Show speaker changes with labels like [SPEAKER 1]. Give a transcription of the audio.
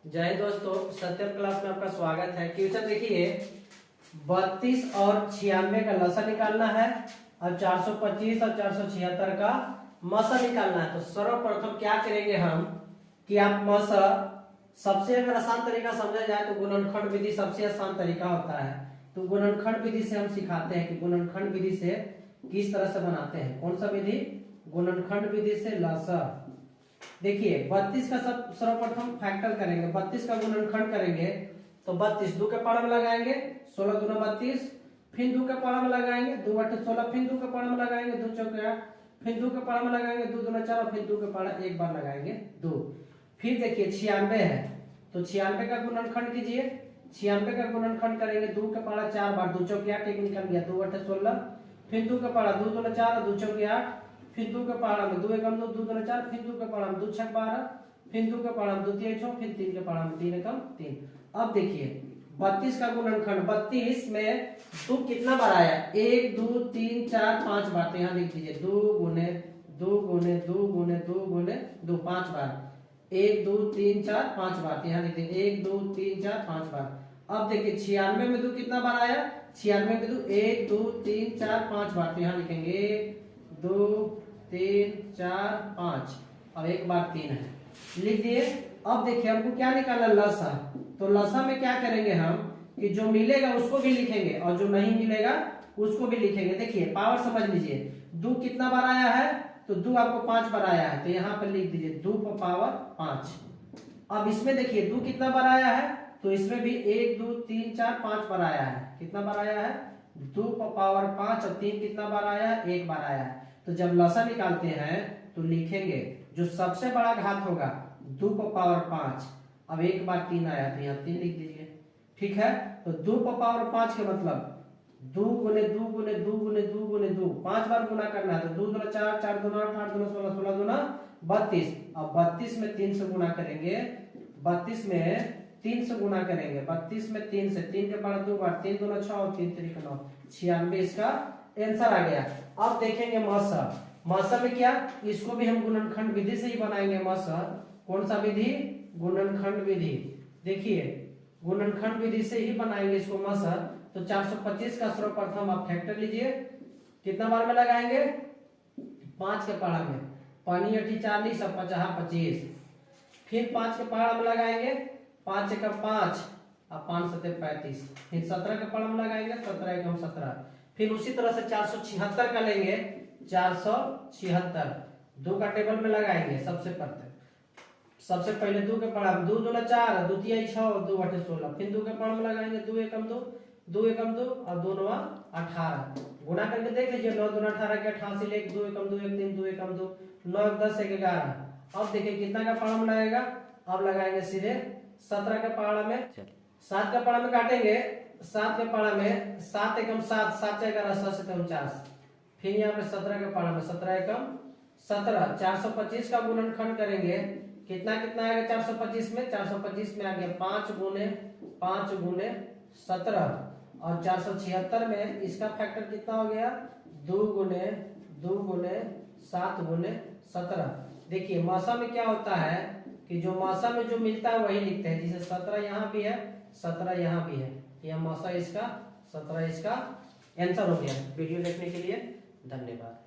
[SPEAKER 1] जय हिंद दोस्तों, सत्यम क्लास में आपका स्वागत है। क्वेश्चन देखिए 32 और 96 का लसा निकालना है और 425 और 476 का मसा निकालना है। तो सर्वप्रथम क्या करेंगे हम कि आप मसा सबसे अगर आसान तरीका समझा जाए तो गुणनखंड विधि सबसे आसान तरीका होता है। तो गुणनखंड विधि से हम सिखाते हैं कि गुणनखंड विधि से किस तरह से बनाते हैं। कौन सा विधि? गुणनखंड विधि से लसा। देखिए 32 का सब सर्वप्रथम फैक्टर करेंगे, 32 का गुणनखंड करेंगे तो 32 दो के पारा में लगाएंगे 16 दूना 32, फिर दो के पारा में लगाएंगे 2 8 16, फिर दो के पारा में लगाएंगे 2 चौक 8, फिर दो के पारा में लगाएंगे 2 दूना 4, फिर दो के पारा एक बार लगाएंगे 2। फिर देखिए 96 है तो 96 का गुणनखंड कीजिए। 96 का गुणनखंड करेंगे 2 के पारा 4 बार, 2 चौक 8 एक निकल गया 2 8 16, फिर दो के पारा 2 दूना 4, 2 चौक 8, फिर दो के पारा में 2 एकम 2, 2 दूना 4, फिर दो के पारा में 2 छक 12, फिर दो के पारा में 2 3 6, फिर 3 के पारा में 3 एकम 3। अब देखिए 32 का गुणनखंड 32 में 2 कितना बार आया? 1 2 3 4 5 बार। तो यहाँ लिख दीजिए 2 गुने 2 गुने 2 गुने 2 गुने 2 5 बार। 1 2 3 4 5 बार। तो यहाँ लिख दीजिए 1 2 3 4 5 बार। अब देखिए 96 में 2 कितना बार आया? 96 में 2 1 2 3 4 5 बार। तो यहाँ लिखेंगे 1 2 3 4 5 और एक बार 3 है, लिख दिए। अब देखिए हमको क्या निकालना? लसा। तो लसा में क्या करेंगे हम कि जो मिलेगा उसको भी लिखेंगे और जो नहीं मिलेगा उसको भी लिखेंगे। देखिए पावर समझ लीजिए, 2 कितना बार आया है? तो 2 आपको 5 बार आया है तो यहाँ पर लिख दीजिए 2 पावर 5। अब इसमें देखिए 2 कितना बार आया है? तो इसमें भी 1 2 3 4 5 बार आया है। कितना बार आया है? 2 पावर 5 और 3 कितना बार आया है? एक बार आया है। तो जब लसा निकालते हैं तो लिखेंगे जो सबसे बड़ा घात होगा 2 पावर 5। अब एक बार 3 आया तो यहाँ 3 लिख दीजिए, ठीक है। तो 2 पावर 5 के मतलब 2 गुने 2 गुने 2 गुने 2 गुने 2 5 बार गुना करना है। तो 2 दूना 4 4 दूना 8 8 दूना 16 16 दूना 32। अब 32 में 3 से गुना करेंगे, 32 में 3 से गुना करेंगे, 32 में 3 से 3 के पावर 2 बार, 3 दूना 6 और 3 3 9, 96 इसका आंसर आ गया। अब देखेंगे मसा। मसा में क्या? इसको भी हम गुणनखंड विधि से ही बनाएंगे मसा। कौन सा विधि? गुणनखंड विधि। देखिए गुणनखंड विधि से ही बनाएंगे इसको मसा। तो 425 का सर्वप्रथम आप फैक्टर लीजिए, कितना बार में लगाएंगे? 5 के पारा में, पानी 40 और 50 25, फिर 5 के पारा में लगाएंगे 5 एकम 5 और 5 7 35, फिर 17 के पारा में लगाएंगे 17 एकम 17, फिर उसी तरह से 476 का लेंगे 476 2 का टेबल में लगाएंगे। सबसे पहले 2 के पारा में 2 दूना 4, 2 तिया 6, 2 8 16, फिर 2 के पारा में लगाएंगे 2 एकम 2, 2 एकम 2 और 2 9 18। गुना करके देख लीजिए 9 दूना 18 के 88 ले 2 एकम 2 1 3 2 एकम 2 9 10 1 11। अब देखिए कितना का पारा में लगेगा? अब लगाएंगे सीधे 17 के पारा में, 7 के पारा में काटेंगे, 7 के पारा में 7 एकम 7 7 11 7 49, फिर यहाँ पे 17 के पारा में 17 एकम 17। 425 का गुणनखंड करेंगे, कितना कितना आएगा? 425 में 425 में आ गया 5 गुने 17 और 476 में इसका फैक्टर कितना हो गया? 2 गुने 7 गुने 17। देखिए मासा में क्या होता है कि जो मासा में जो मिलता है वही लिखते हैं। जैसे 17 यहाँ भी है 17 यहाँ भी है, यह मासा इसका 17 इसका आंसर हो गया। वीडियो देखने के लिए धन्यवाद।